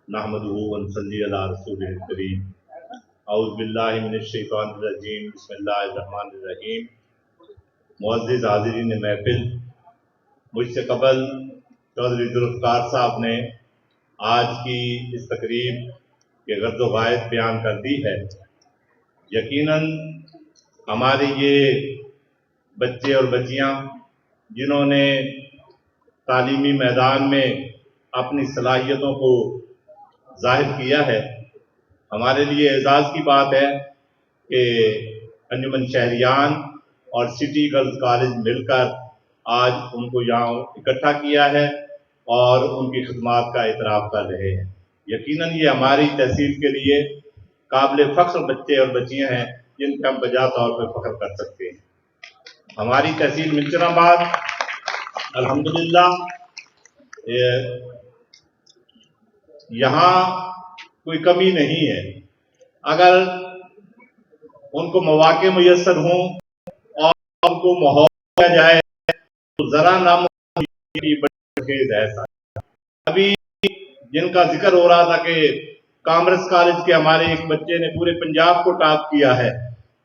नहमदुहु व नसल्ली अला रसूलिल करीम। औज़ु बिल्लाहि मिनश शैतानिर रजीम। बिस्मिल्लाहिर रहमानिर रहीम। मुअज़्ज़िज़ हाज़िरीन महफ़िल, मुझसे कबल चौधरी ज़ुल्फ़िकार साहब ने आज की इस तकरीब के गर्द व गायत बयान कर दी है। यकीनन हमारे ये बच्चे और बच्चियाँ जिन्होंने तालीमी मैदान में अपनी सलाहियतों को ज़ाहिर किया है, हमारे लिए एजाज़ की बात है कि अंजुमन शहरियान और सिटी गर्ल्स कॉलेज मिलकर आज उनको यहाँ इकट्ठा किया है और उनकी खिदमात का एतराफ़ कर रहे हैं। यकीनन ये हमारी तहसील के लिए काबिल फ़ख्र बच्चे और बच्चियाँ हैं जिनका हम बजा तौर पर फ़ख्र कर सकते हैं। हमारी तहसील मिंचनाबाद अल्हम्दुलिल्लाह यहाँ कोई कमी नहीं है। अगर उनको मौके मुयस्सर हों और उनको माहौल दिया जाए तो ज़रा नामुमकिन है। अभी जिनका जिक्र हो रहा था कि कॉमर्स कॉलेज के हमारे एक बच्चे ने पूरे पंजाब को टॉप किया है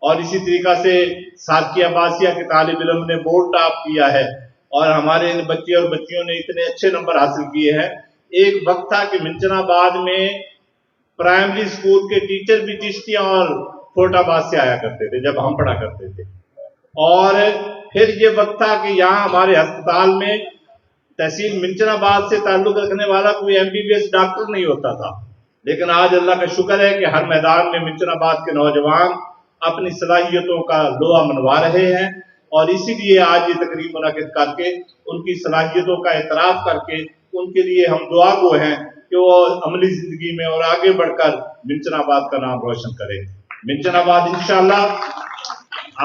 और इसी तरीका से साकिया बासिया के तालिब इल्म ने बोर्ड टॉप किया है और हमारे इन बच्चे और बच्चियों ने इतने अच्छे नंबर हासिल किए हैं। एक वक्त था कि मिंचनाबाद में प्राइमरी स्कूल के टीचर भी चिश्तियां और फोटाबाद से आया करते थे जब हम पढ़ा करते थे, और फिर ये वक्त था कि यहाँ हमारे अस्पताल में तहसील मिंचनाबाद से ताल्लुक रखने वाला कोई MBBS डॉक्टर नहीं होता था। लेकिन आज अल्लाह का शुक्र है कि हर मैदान में मिंचनाबाद के नौजवान अपनी सलाहियतों का लोहा मनवा रहे हैं और इसीलिए आज ये तकरीब मुनाकिद करके उनकी सलाहियतों का एतराफ़ करके उनके लिए हम दुआ गो हैं कि वो अमली जिंदगी में और आगे बढ़कर मिंचनाबाद का नाम रोशन करें। मिंचनाबाद इंशाअल्लाह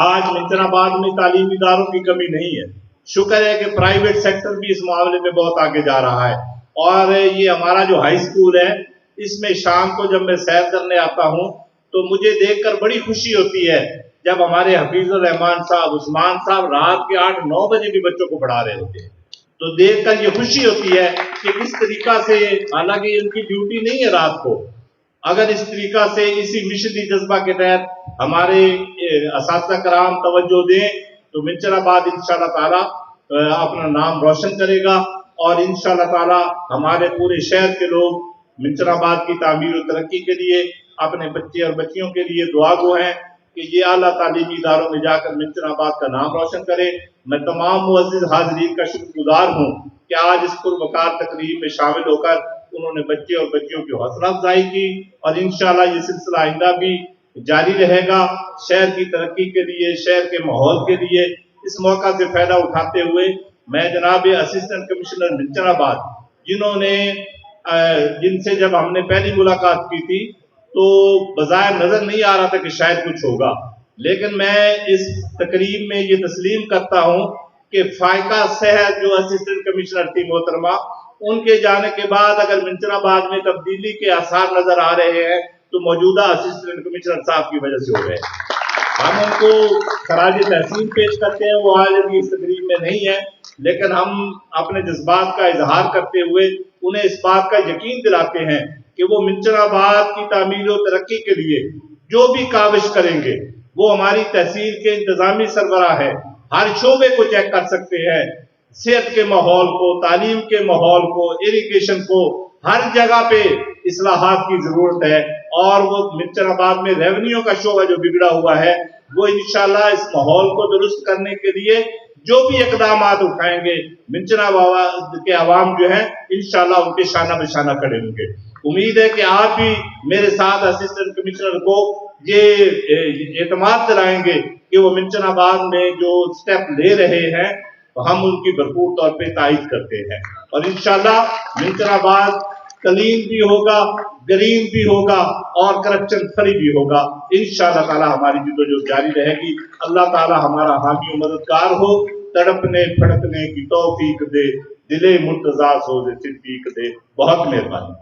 आज मिंचनाबाद में तालीमी इदारों की कमी नहीं है। शुक्र है कि प्राइवेट सेक्टर भी इस मामले में बहुत आगे जा रहा है और ये हमारा जो हाई स्कूल है इसमें शाम को जब मैं सैर करने आता हूँ तो मुझे देखकर बड़ी खुशी होती है जब हमारे हफीजुर रहमान साहब, उस्मान साहब रात के 8-9 बजे भी बच्चों को पढ़ा रहे होते हैं। तो देखकर ये खुशी होती है कि किस तरीका से, हालांकि उनकी ड्यूटी नहीं है रात को, अगर इस तरीका से इसी मिशनी जज्बा के तहत हमारे असातिज़ा कराम तवज्जो दें तो मिंचनाबाद इंशाअल्लाह ताला अपना नाम रोशन करेगा और इंशाअल्लाह ताला हमारे पूरे शहर के लोग मिंचनाबाद की तामीर और तरक्की के लिए अपने बच्चे और बच्चियों के लिए दुआ गो हैं कि ये आला तालीमी इदारों में जाकर मिंचनाबाद का नाम रोशन करे। मैं तमाम मुअज़्ज़िज़ हाज़िरीन का शुक्रगुज़ार हूँ कि आज इस पुरवकार तकरीब में शामिल होकर उन्होंने बच्चे और बच्चियों की हौसला अफजाई की और इंशाअल्लाह ये सिलसिला आइंदा भी जारी रहेगा। शहर की तरक्की के लिए, शहर के माहौल के लिए इस मौका से फायदा उठाते हुए मैं जनाब असिस्टेंट कमिश्नर मिंचनाबाद जिनसे जब हमने पहली मुलाकात की थी तो बज़ाहिर नजर नहीं आ रहा था कि शायद कुछ होगा, लेकिन मैं इस तकरीब में ये तस्लीम करता हूँ कि फायका सेहत जो असिस्टेंट कमिश्नर थी मोहतरमा, उनके जाने के बाद अगर मिंचनाबाद में तब्दीली के आसार नजर आ रहे हैं तो मौजूदा असिस्टेंट कमिश्नर साहब की वजह से हो रहे हैं। हम उनको खराज तहसीन पेश करते हैं, वो आज अभी इस तकरीब में नहीं है, लेकिन हम अपने जज्बात का इजहार करते हुए उन्हें इस बात का यकीन दिलाते हैं कि वो मिंचनाबाद की तामीर और तरक्की के लिए जो भी काविश करेंगे वो हमारी तहसील के इंतजामी सरबराह है, हर शोबे को चेक कर सकते हैं। सेहत के माहौल को, तालीम के माहौल को, इरिगेशन को, हर जगह पे इस्लाहात की जरूरत है और वो मिंचनाबाद में रेवेन्यू का शोबा जो बिगड़ा हुआ है वो इंशाअल्लाह इस माहौल को दुरुस्त करने के लिए जो भी इकदामात उठाएंगे मिंचनाबाद के अवाम जो है इंशाअल्लाह उनके शाना बशाना खड़े होंगे। उम्मीद है कि आप भी मेरे साथ असिस्टेंट कमिश्नर को ये एतमाद दिलाएंगे कि वो मिंचनाबाद में जो स्टेप ले रहे हैं तो हम उनकी भरपूर तौर पे तायद करते हैं और इंशाअल्लाह मिंचनाबाद क्लीन भी होगा, ग्रीन भी होगा और करप्शन फ्री भी होगा। इंशाअल्लाह ताला हमारी जिद्दोजहद जारी रहेगी। अल्लाह ताला हमारा हामी और मददगार हो। तड़पने फड़कने की तौफीक दे, दिले मुर्तजा सोज़े सिद्दीक दे। बहुत मेहरबानी।